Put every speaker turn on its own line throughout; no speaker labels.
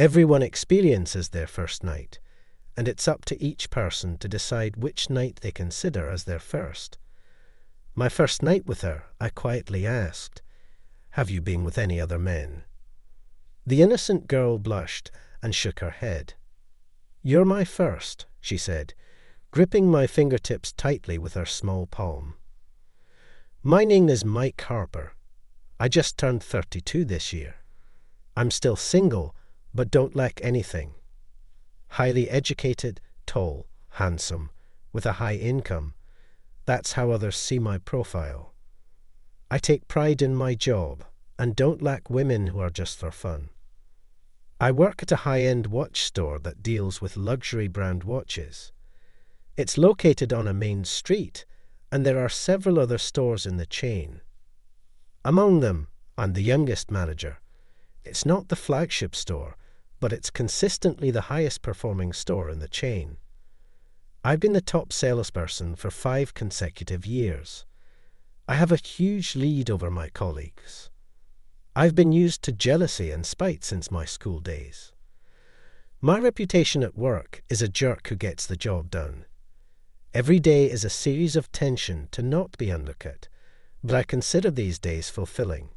Everyone experiences their first night, and it's up to each person to decide which night they consider as their first. My first night with her, I quietly asked, "Have you been with any other men?" The innocent girl blushed and shook her head. "You're my first," she said, gripping my fingertips tightly with her small palm. "My name is Mike Harper. I just turned 32 this year. I'm still single, but don't lack anything. Highly educated, tall, handsome, with a high income. That's how others see my profile. I take pride in my job and don't lack women who are just for fun. I work at a high-end watch store that deals with luxury brand watches. It's located on a main street, and there are several other stores in the chain. Among them, I'm the youngest manager. It's not the flagship store, but it's consistently the highest performing store in the chain. I've been the top salesperson for 5 consecutive years. I have a huge lead over my colleagues. I've been used to jealousy and spite since my school days. My reputation at work is a jerk who gets the job done. Every day is a series of tension to not be undercut, but I consider these days fulfilling.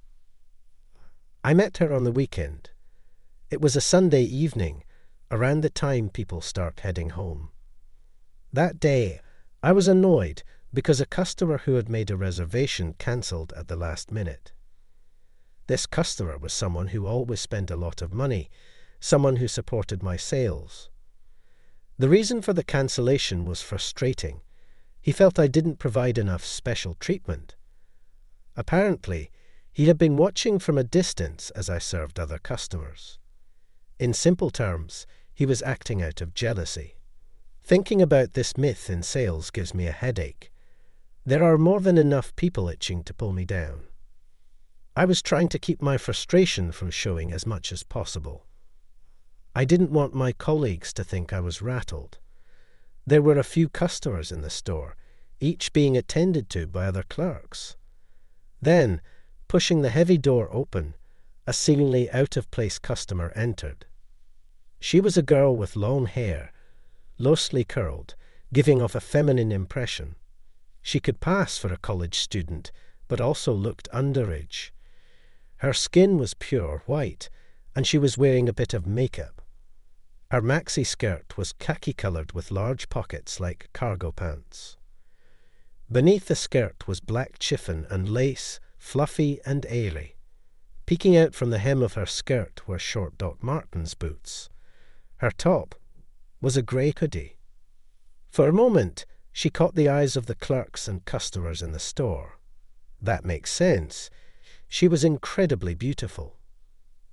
I met her on the weekend. It was a Sunday evening, around the time people start heading home. That day, I was annoyed because a customer who had made a reservation cancelled at the last minute. This customer was someone who always spent a lot of money, someone who supported my sales. The reason for the cancellation was frustrating. He felt I didn't provide enough special treatment. Apparently, he had been watching from a distance as I served other customers. In simple terms, he was acting out of jealousy. Thinking about this myth in sales gives me a headache. There are more than enough people itching to pull me down. I was trying to keep my frustration from showing as much as possible. I didn't want my colleagues to think I was rattled. There were a few customers in the store, each being attended to by other clerks. Then, pushing the heavy door open, a seemingly out-of-place customer entered. She was a girl with long hair, loosely curled, giving off a feminine impression. She could pass for a college student, but also looked underage. Her skin was pure white, and she was wearing a bit of makeup. Her maxi skirt was khaki-coloured with large pockets like cargo pants. Beneath the skirt was black chiffon and lace, fluffy and airy. Peeking out from the hem of her skirt were short Doc Martens boots. Her top was a grey hoodie. For a moment, she caught the eyes of the clerks and customers in the store. That makes sense. She was incredibly beautiful.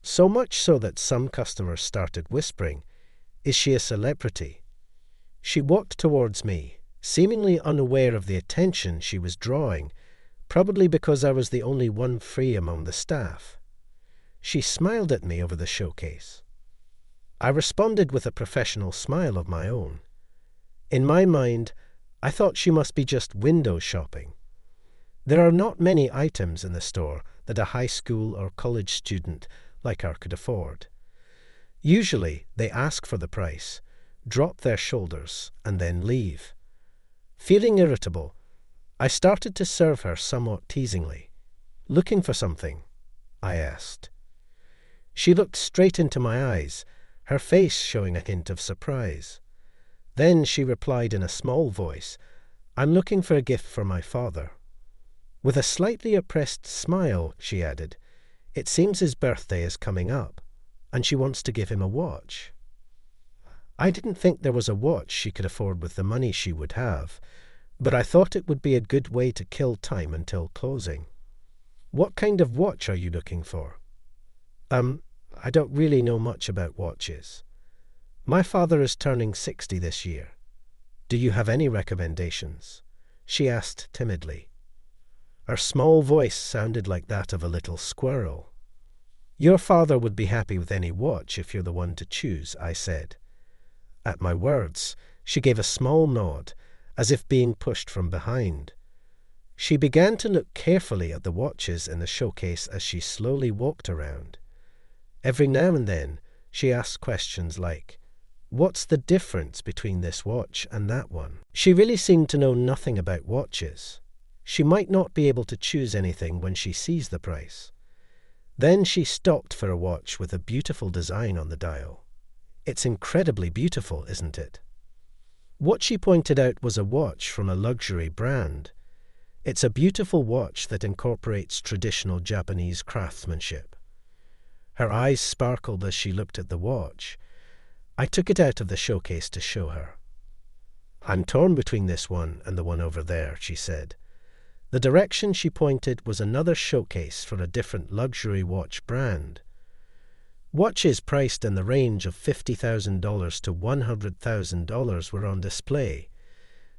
So much so that some customers started whispering, "Is she a celebrity?" She walked towards me, seemingly unaware of the attention she was drawing, probably because I was the only one free among the staff. She smiled at me over the showcase. I responded with a professional smile of my own. In my mind, I thought she must be just window shopping. There are not many items in the store that a high school or college student like her could afford. Usually, they ask for the price, drop their shoulders, and then leave. Feeling irritable, I started to serve her somewhat teasingly. "Looking for something?" I asked. She looked straight into my eyes, her face showing a hint of surprise. Then she replied in a small voice, "I'm looking for a gift for my father." With a slightly oppressed smile, she added, "It seems his birthday is coming up, and she wants to give him a watch." I didn't think there was a watch she could afford with the money she would have, but I thought it would be a good way to kill time until closing. "What kind of watch are you looking for?" I don't really know much about watches. My father is turning 60 this year. Do you have any recommendations?" she asked timidly. Her small voice sounded like that of a little squirrel. "Your father would be happy with any watch if you're the one to choose," I said. At my words, she gave a small nod, as if being pushed from behind. She began to look carefully at the watches in the showcase as she slowly walked around. Every now and then, She asked questions like, "What's the difference between this watch and that one?" She really seemed to know nothing about watches. She might not be able to choose anything when she sees the price. Then she stopped for a watch with a beautiful design on the dial. "It's incredibly beautiful, isn't it?" What she pointed out was a watch from a luxury brand. It's a beautiful watch that incorporates traditional Japanese craftsmanship. Her eyes sparkled as she looked at the watch. I took it out of the showcase to show her. "I'm torn between this one and the one over there," she said. The direction she pointed was another showcase for a different luxury watch brand. Watches priced in the range of $50,000 to $100,000 were on display.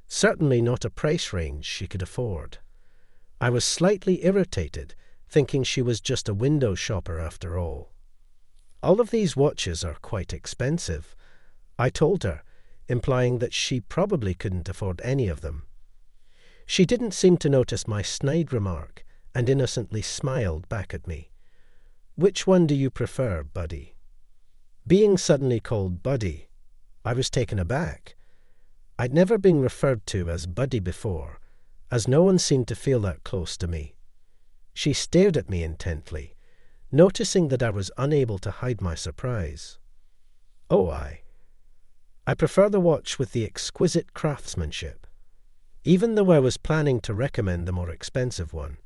Certainly not a price range she could afford. I was slightly irritated, thinking she was just a window shopper after all. "All of these watches are quite expensive," I told her, implying that she probably couldn't afford any of them. She didn't seem to notice my snide remark and innocently smiled back at me. "Which one do you prefer, Buddy?" Being suddenly called Buddy, I was taken aback. I'd never been referred to as Buddy before, as no one seemed to feel that close to me. She stared at me intently, noticing that I was unable to hide my surprise. "Oh, I prefer the watch with the exquisite craftsmanship." Even though I was planning to recommend the more expensive one,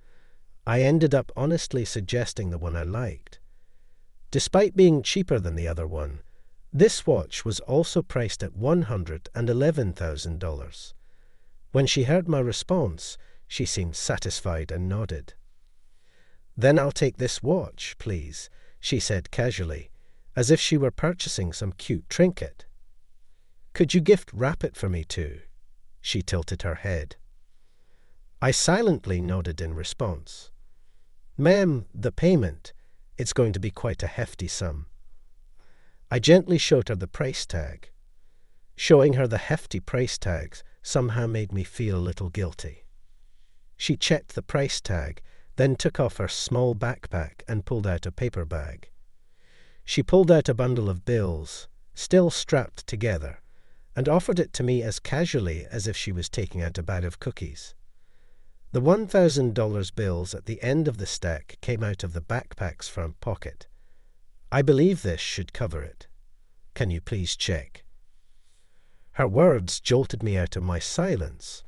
I ended up honestly suggesting the one I liked. Despite being cheaper than the other one, this watch was also priced at $111,000. When she heard my response, she seemed satisfied and nodded. "Then I'll take this watch, please," she said casually, as if she were purchasing some cute trinket. "Could you gift wrap it for me too?" She tilted her head. I silently nodded in response. "Ma'am, the payment. It's going to be quite a hefty sum." I gently showed her the price tag. Showing her the hefty price tags somehow made me feel a little guilty. She checked the price tag, then took off her small backpack and pulled out a paper bag. She pulled out a bundle of bills, still strapped together, and offered it to me as casually as if she was taking out a bag of cookies. The $1,000 bills at the end of the stack came out of the backpack's front pocket. "I believe this should cover it. Can you please check?" Her words jolted me out of my silence.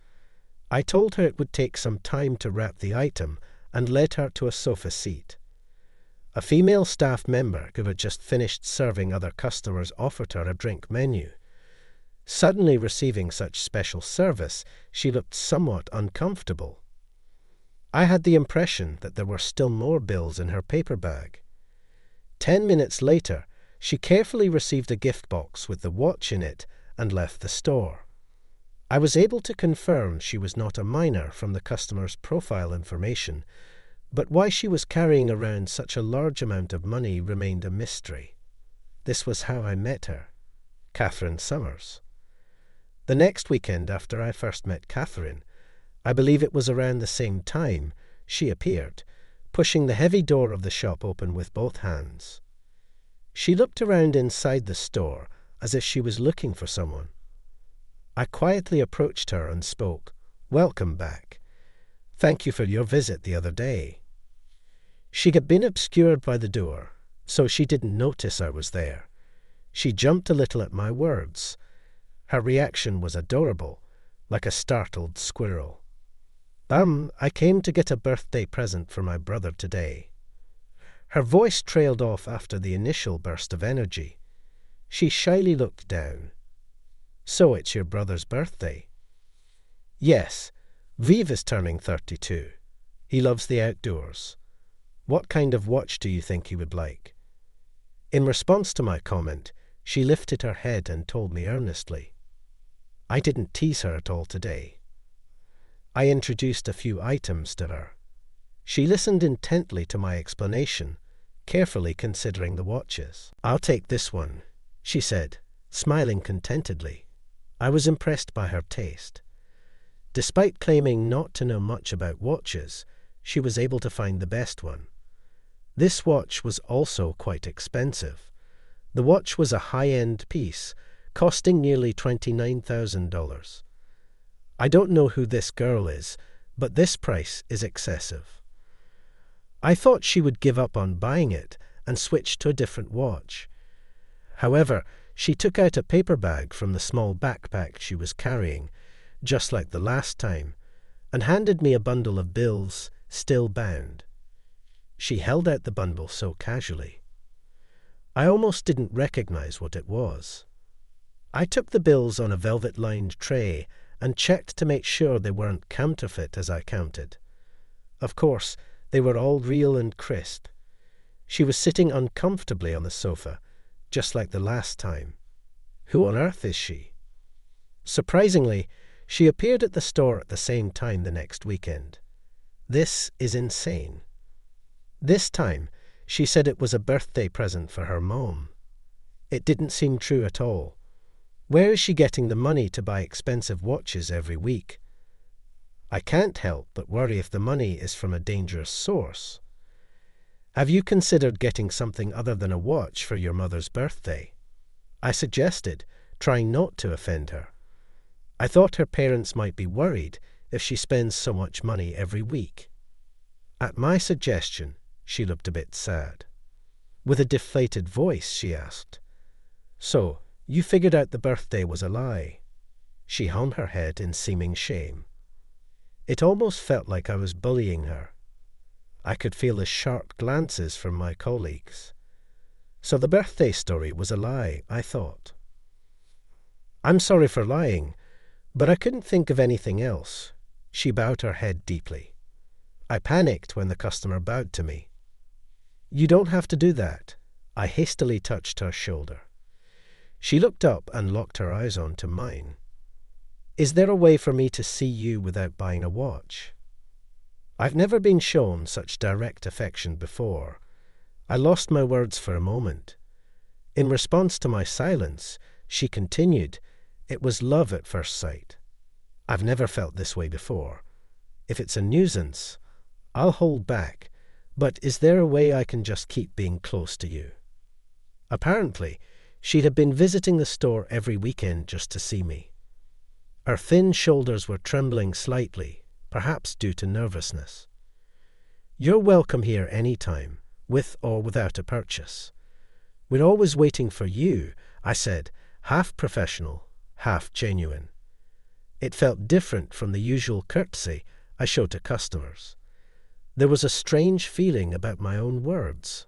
I told her it would take some time to wrap the item and led her to a sofa seat. A female staff member who had just finished serving other customers offered her a drink menu. Suddenly receiving such special service, she looked somewhat uncomfortable. I had the impression that there were still more bills in her paper bag. 10 minutes later, she carefully received a gift box with the watch in it and left the store. I was able to confirm she was not a minor from the customer's profile information, but why she was carrying around such a large amount of money remained a mystery. This was how I met her, Catherine Summers. The next weekend after I first met Catherine, I believe it was around the same time, she appeared, pushing the heavy door of the shop open with both hands. She looked around inside the store as if she was looking for someone. I quietly approached her and spoke, "Welcome back. Thank you for your visit the other day." She had been obscured by the door, so she didn't notice I was there. She jumped a little at my words. Her reaction was adorable, like a startled squirrel. I came to get a birthday present for my brother today." Her voice trailed off after the initial burst of energy. She shyly looked down. "So it's your brother's birthday?" "Yes. Viv is turning 32. He loves the outdoors. What kind of watch do you think he would like?" In response to my comment, she lifted her head and told me earnestly. I didn't tease her at all today. I introduced a few items to her. She listened intently to my explanation, carefully considering the watches. "I'll take this one," she said, smiling contentedly. I was impressed by her taste. Despite claiming not to know much about watches, she was able to find the best one. This watch was also quite expensive. The watch was a high-end piece, costing nearly $29,000. I don't know who this girl is, but this price is excessive. I thought she would give up on buying it and switch to a different watch. However, she took out a paper bag from the small backpack she was carrying, just like the last time, and handed me a bundle of bills, still bound. She held out the bundle so casually. I almost didn't recognize what it was. I took the bills on a velvet-lined tray and checked to make sure they weren't counterfeit as I counted. Of course, they were all real and crisp. She was sitting uncomfortably on the sofa, just like the last time. Who on earth is she? Surprisingly, she appeared at the store at the same time the next weekend. This is insane. This time, she said it was a birthday present for her mom. It didn't seem true at all. Where is she getting the money to buy expensive watches every week? I can't help but worry if the money is from a dangerous source. Have you considered getting something other than a watch for your mother's birthday? I suggested, trying not to offend her. I thought her parents might be worried if she spends so much money every week. At my suggestion, she looked a bit sad. With a deflated voice, she asked, "So, you figured out the birthday was a lie?" She hung her head in seeming shame. It almost felt like I was bullying her. I could feel the sharp glances from my colleagues. So the birthday story was a lie, I thought. I'm sorry for lying, but I couldn't think of anything else. She bowed her head deeply. I panicked when the customer bowed to me. You don't have to do that. I hastily touched her shoulder. She looked up and locked her eyes onto mine. Is there a way for me to see you without buying a watch? I've never been shown such direct affection before. I lost my words for a moment. In response to my silence, she continued, "It was love at first sight. I've never felt this way before. If it's a nuisance, I'll hold back, but is there a way I can just keep being close to you?" Apparently, she had been visiting the store every weekend just to see me. Her thin shoulders were trembling slightly, perhaps due to nervousness. "You're welcome here any time, with or without a purchase. We're always waiting for you," I said, half professional, half genuine. It felt different from the usual courtesy I show to customers. There was a strange feeling about my own words.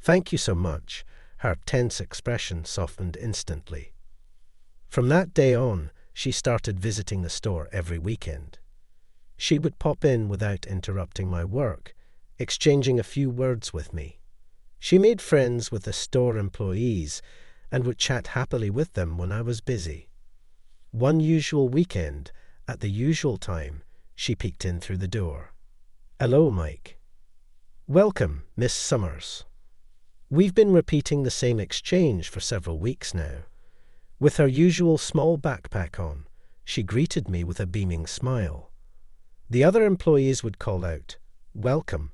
"Thank you so much." Her tense expression softened instantly. From that day on, she started visiting the store every weekend. She would pop in without interrupting my work, exchanging a few words with me. She made friends with the store employees and would chat happily with them when I was busy. One usual weekend, at the usual time, she peeked in through the door. "Hello, Mike." "Welcome, Miss Summers." We've been repeating the same exchange for several weeks now. With her usual small backpack on, she greeted me with a beaming smile. The other employees would call out, "Welcome,"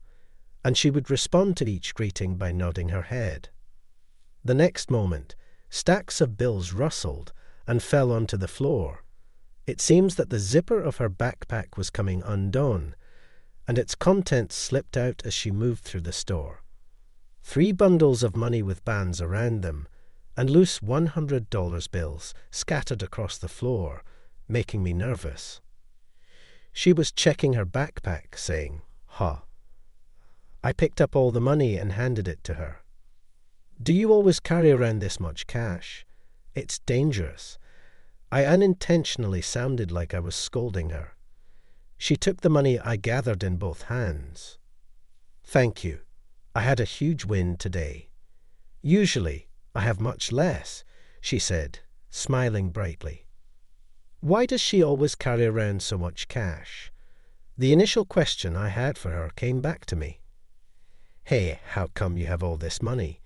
and she would respond to each greeting by nodding her head. The next moment, stacks of bills rustled and fell onto the floor. It seems that the zipper of her backpack was coming undone, and its contents slipped out as she moved through the store. 3 bundles of money with bands around them, and loose $100 bills scattered across the floor, making me nervous. She was checking her backpack, saying, "Ha." I picked up all the money and handed it to her. "Do you always carry around this much cash? It's dangerous." I unintentionally sounded like I was scolding her. She took the money I gathered in both hands. "Thank you. I had a huge win today. Usually, I have much less," she said, smiling brightly. Why does she always carry around so much cash? The initial question I had for her came back to me. "Hey, how come you have all this money?"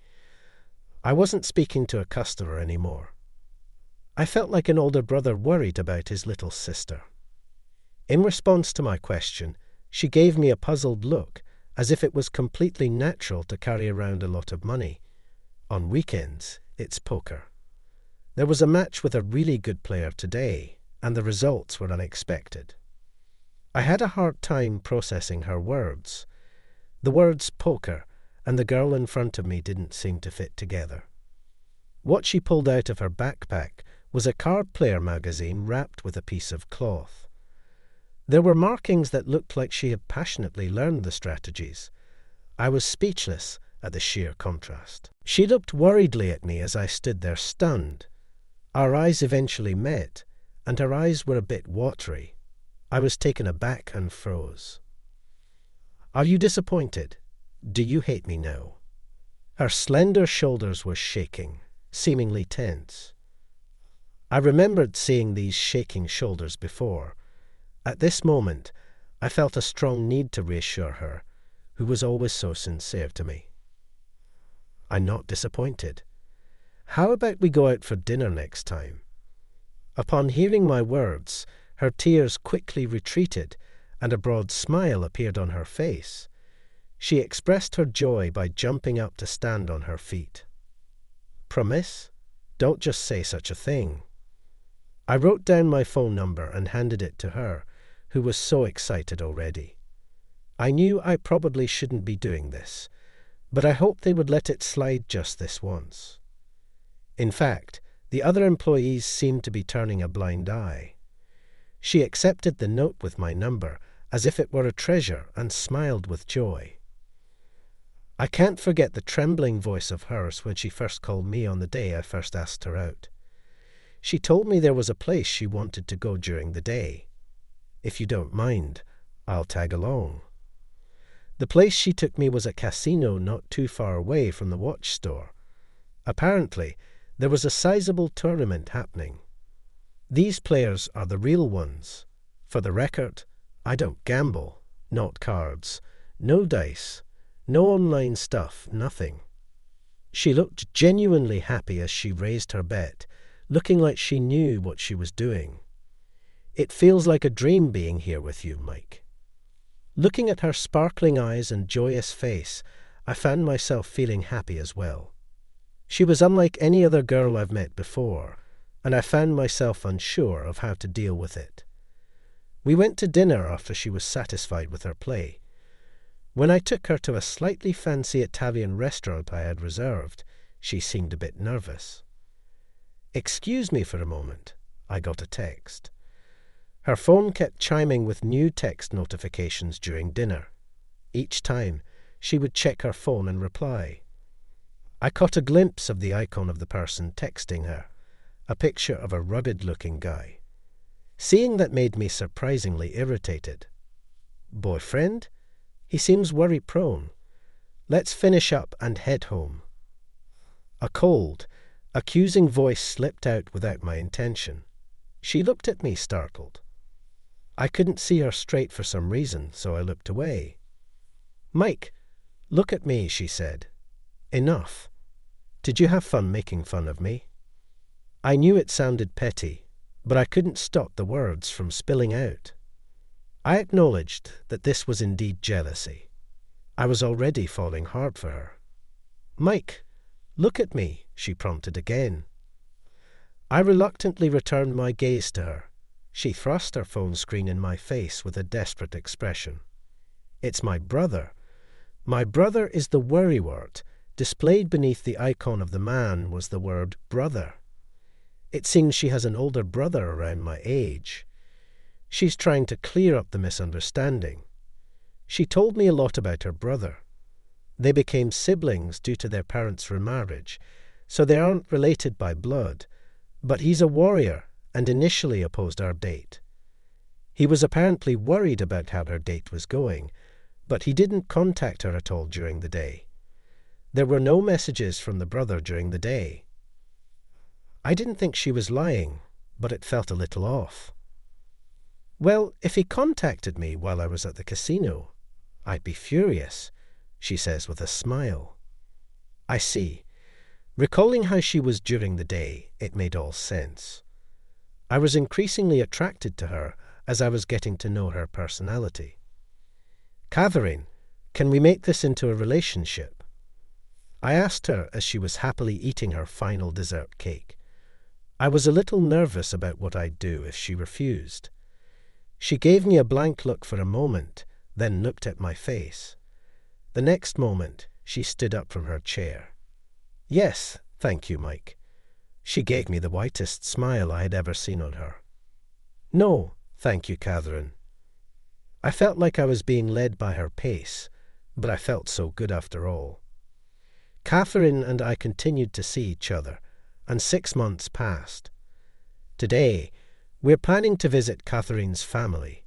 I wasn't speaking to a customer anymore. I felt like an older brother worried about his little sister. In response to my question, she gave me a puzzled look, as if it was completely natural to carry around a lot of money. On weekends, it's poker. There was a match with a really good player today, and the results were unexpected. I had a hard time processing her words. The words poker and the girl in front of me didn't seem to fit together. What she pulled out of her backpack was a card player magazine wrapped with a piece of cloth. There were markings that looked like she had passionately learned the strategies. I was speechless at the sheer contrast. She looked worriedly at me as I stood there stunned. Our eyes eventually met, and her eyes were a bit watery. I was taken aback and froze. "Are you disappointed? Do you hate me now?" Her slender shoulders were shaking, seemingly tense. I remembered seeing these shaking shoulders before. At this moment, I felt a strong need to reassure her, who was always so sincere to me. "I'm not disappointed. How about we go out for dinner next time?" Upon hearing my words, her tears quickly retreated, and a broad smile appeared on her face. She expressed her joy by jumping up to stand on her feet. "Promise? Don't just say such a thing." I wrote down my phone number and handed it to her, who was so excited already. I knew I probably shouldn't be doing this, but I hoped they would let it slide just this once. In fact, the other employees seemed to be turning a blind eye. She accepted the note with my number as if it were a treasure and smiled with joy. I can't forget the trembling voice of hers when she first called me on the day I first asked her out. She told me there was a place she wanted to go during the day. "If you don't mind, I'll tag along." The place she took me was a casino not too far away from the watch store. Apparently, there was a sizable tournament happening. These players are the real ones. For the record, I don't gamble, not cards, no dice, no online stuff, nothing. She looked genuinely happy as she raised her bet, looking like she knew what she was doing. "It feels like a dream being here with you, Mike." Looking at her sparkling eyes and joyous face, I found myself feeling happy as well. She was unlike any other girl I've met before, and I found myself unsure of how to deal with it. We went to dinner after she was satisfied with her play. When I took her to a slightly fancy Italian restaurant I had reserved, she seemed a bit nervous. "Excuse me for a moment," I got a text. Her phone kept chiming with new text notifications during dinner. Each time, she would check her phone and reply. I caught a glimpse of the icon of the person texting her, a picture of a rugged-looking guy. Seeing that made me surprisingly irritated. "Boyfriend? He seems worry-prone. Let's finish up and head home." A cold, accusing voice slipped out without my intention. She looked at me startled. I couldn't see her straight for some reason, so I looked away. "Mike, look at me," she said. "Enough. Did you have fun making fun of me?" I knew it sounded petty, but I couldn't stop the words from spilling out. I acknowledged that this was indeed jealousy. I was already falling hard for her. "Mike, look at me," she prompted again. I reluctantly returned my gaze to her. She thrust her phone screen in my face with a desperate expression. "It's my brother. My brother is the worry word. Displayed beneath the icon of the man was the word brother. It seems she has an older brother around my age. She's trying to clear up the misunderstanding. She told me a lot about her brother. They became siblings due to their parents' remarriage, so they aren't related by blood, but he's a warrior and initially opposed our date. He was apparently worried about how her date was going, but he didn't contact her at all during the day. There were no messages from the brother during the day." I didn't think she was lying, but it felt a little off. "Well, if he contacted me while I was at the casino, I'd be furious," she says with a smile. I see. Recalling how she was during the day, it made all sense. I was increasingly attracted to her as I was getting to know her personality. "Catherine, can we make this into a relationship?" I asked her as she was happily eating her final dessert cake. I was a little nervous about what I'd do if she refused. She gave me a blank look for a moment, then looked at my face. The next moment, she stood up from her chair. "Yes, thank you, Mike." She gave me the whitest smile I had ever seen on her. "No, thank you, Catherine." I felt like I was being led by her pace, but I felt so good after all. Catherine and I continued to see each other, and 6 months passed. Today, we're planning to visit Catherine's family.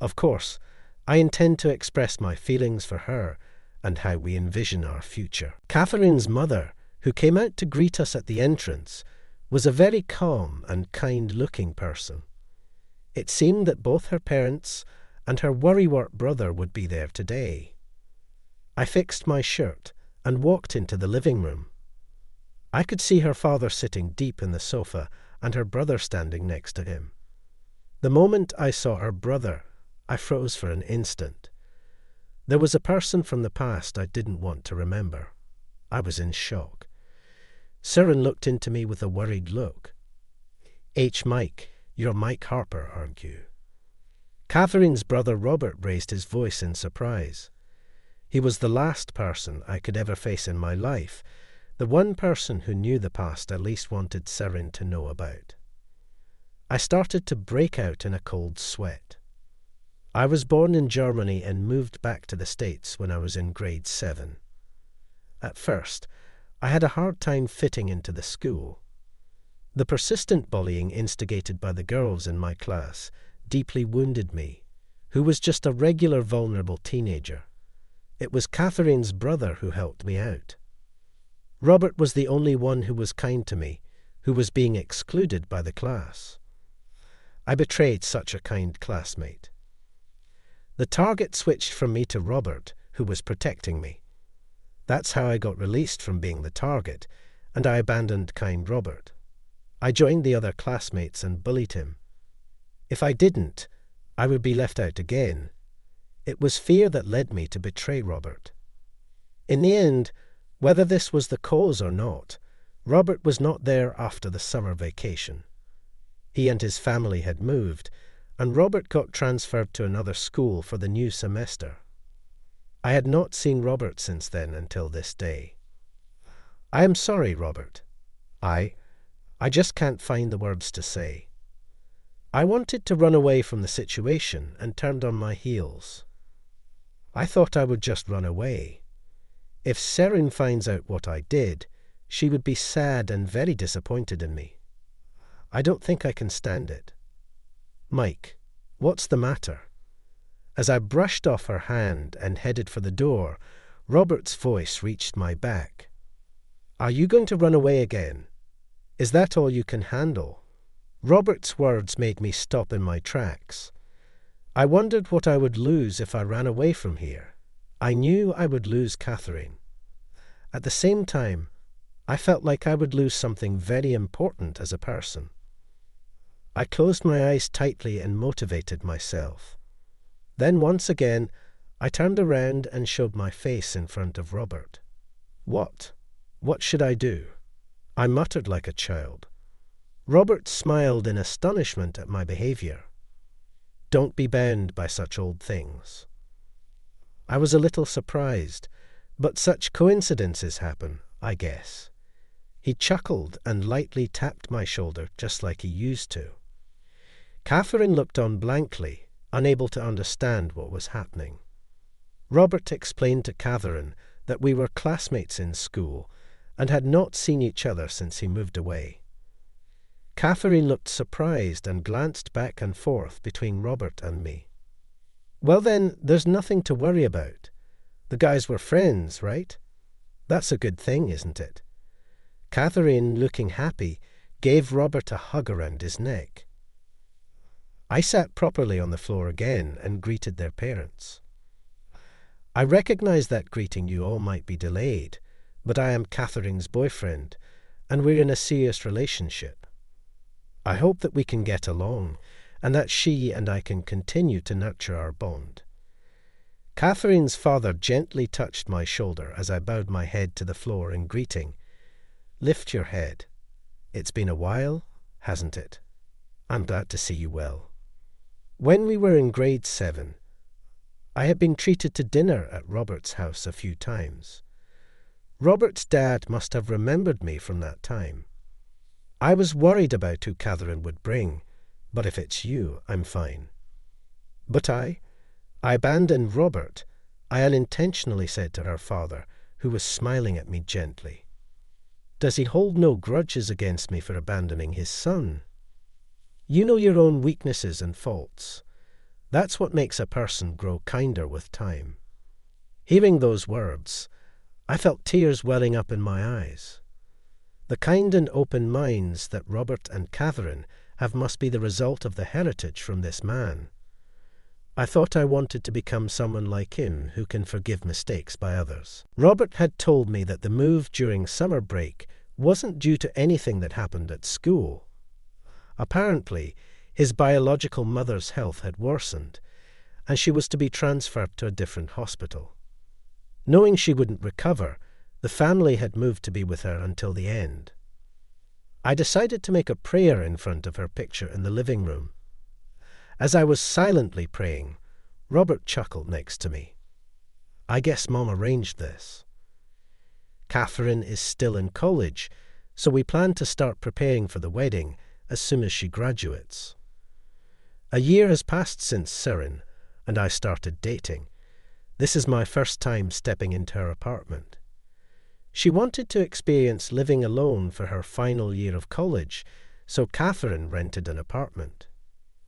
Of course, I intend to express my feelings for her and how we envision our future. Catherine's mother, who came out to greet us at the entrance, was a very calm and kind-looking person. It seemed that both her parents and her worrywart brother would be there today. I fixed my shirt and walked into the living room. I could see her father sitting deep in the sofa and her brother standing next to him. The moment I saw her brother, I froze for an instant. There was a person from the past I didn't want to remember. I was in shock. Siren looked into me with a worried look. Mike, you're Mike Harper, aren't you?" Catherine's brother Robert raised his voice in surprise. He was the last person I could ever face in my life, the one person who knew the past I least wanted Siren to know about. I started to break out in a cold sweat. I was born in Germany and moved back to the States when I was in grade 7. At first, I had a hard time fitting into the school. The persistent bullying instigated by the girls in my class deeply wounded me, who was just a regular vulnerable teenager. It was Catherine's brother who helped me out. Robert was the only one who was kind to me, who was being excluded by the class. I betrayed such a kind classmate. The target switched from me to Robert, who was protecting me. That's how I got released from being the target, and I abandoned kind Robert. I joined the other classmates and bullied him. If I didn't, I would be left out again. It was fear that led me to betray Robert. In the end, whether this was the cause or not, Robert was not there after the summer vacation. He and his family had moved, and Robert got transferred to another school for the new semester. I had not seen Robert since then until this day. I am sorry, Robert. I just can't find the words to say. I wanted to run away from the situation and turned on my heels. I thought I would just run away. If Siren finds out what I did, she would be sad and very disappointed in me. I don't think I can stand it. Mike, what's the matter? As I brushed off her hand and headed for the door, Robert's voice reached my back. Are you going to run away again? Is that all you can handle? Robert's words made me stop in my tracks. I wondered what I would lose if I ran away from here. I knew I would lose Catherine. At the same time, I felt like I would lose something very important as a person. I closed my eyes tightly and motivated myself. Then once again, I turned around and showed my face in front of Robert. What? What should I do? I muttered like a child. Robert smiled in astonishment at my behavior. Don't be bound by such old things. I was a little surprised, but such coincidences happen, I guess. He chuckled and lightly tapped my shoulder just like he used to. Catherine looked on blankly, unable to understand what was happening. Robert explained to Catherine that we were classmates in school and had not seen each other since he moved away. Catherine looked surprised and glanced back and forth between Robert and me. Well then, there's nothing to worry about. The guys were friends, right? That's a good thing, isn't it? Catherine, looking happy, gave Robert a hug around his neck. I sat properly on the floor again and greeted their parents. I recognize that greeting you all might be delayed, but I am Catherine's boyfriend, and we're in a serious relationship. I hope that we can get along, and that she and I can continue to nurture our bond. Catherine's father gently touched my shoulder as I bowed my head to the floor in greeting. "Lift your head. It's been a while, hasn't it? I'm glad to see you well." When we were in grade 7, I had been treated to dinner at Robert's house a few times. Robert's dad must have remembered me from that time. I was worried about who Catherine would bring, but if it's you, I'm fine. But I abandoned Robert, I unintentionally said to her father, who was smiling at me gently. Does he hold no grudges against me for abandoning his son? You know your own weaknesses and faults. That's what makes a person grow kinder with time. Hearing those words, I felt tears welling up in my eyes. The kind and open minds that Robert and Catherine have must be the result of the heritage from this man. I thought I wanted to become someone like him who can forgive mistakes by others. Robert had told me that the move during summer break wasn't due to anything that happened at school. Apparently, his biological mother's health had worsened, and she was to be transferred to a different hospital. Knowing she wouldn't recover, the family had moved to be with her until the end. I decided to make a prayer in front of her picture in the living room. As I was silently praying, Robert chuckled next to me. I guess Mom arranged this. Catherine is still in college, so we plan to start preparing for the wedding as soon as she graduates. A year has passed since Sirin, and I started dating. This is my first time stepping into her apartment. She wanted to experience living alone for her final year of college, so Catherine rented an apartment.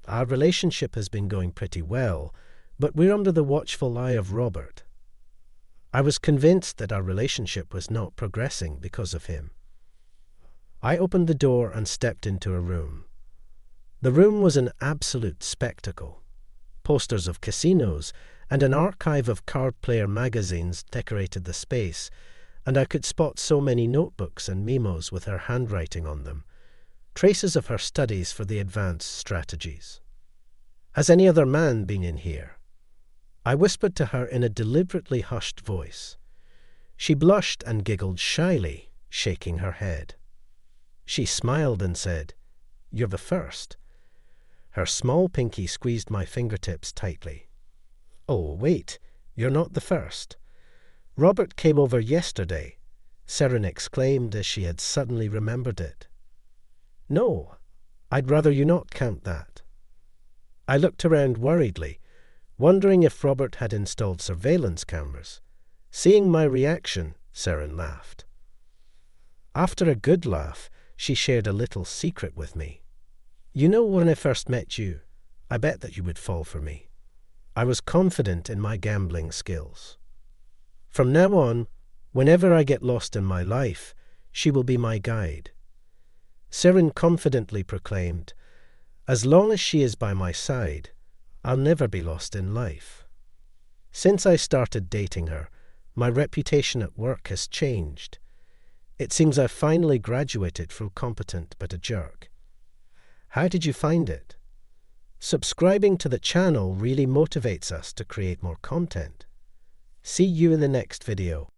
Our relationship has been going pretty well, but we're under the watchful eye of Robert. I was convinced that our relationship was not progressing because of him. I opened the door and stepped into a room. The room was an absolute spectacle. Posters of casinos and an archive of card player magazines decorated the space, and I could spot so many notebooks and memos with her handwriting on them, traces of her studies for the advanced strategies. Has any other man been in here? I whispered to her in a deliberately hushed voice. She blushed and giggled shyly, shaking her head. She smiled and said, "You're the first." Her small pinky squeezed my fingertips tightly. "Oh, wait, you're not the first. Robert came over yesterday," Sirin exclaimed as she had suddenly remembered it. "No, I'd rather you not count that." I looked around worriedly, wondering if Robert had installed surveillance cameras. Seeing my reaction, Sirin laughed. After a good laugh, she shared a little secret with me. "You know, when I first met you, I bet that you would fall for me. I was confident in my gambling skills. From now on, whenever I get lost in my life, she will be my guide." Sirin confidently proclaimed, "As long as she is by my side, I'll never be lost in life." Since I started dating her, my reputation at work has changed. It seems I've finally graduated from competent but a jerk. How did you find it? Subscribing to the channel really motivates us to create more content. See you in the next video.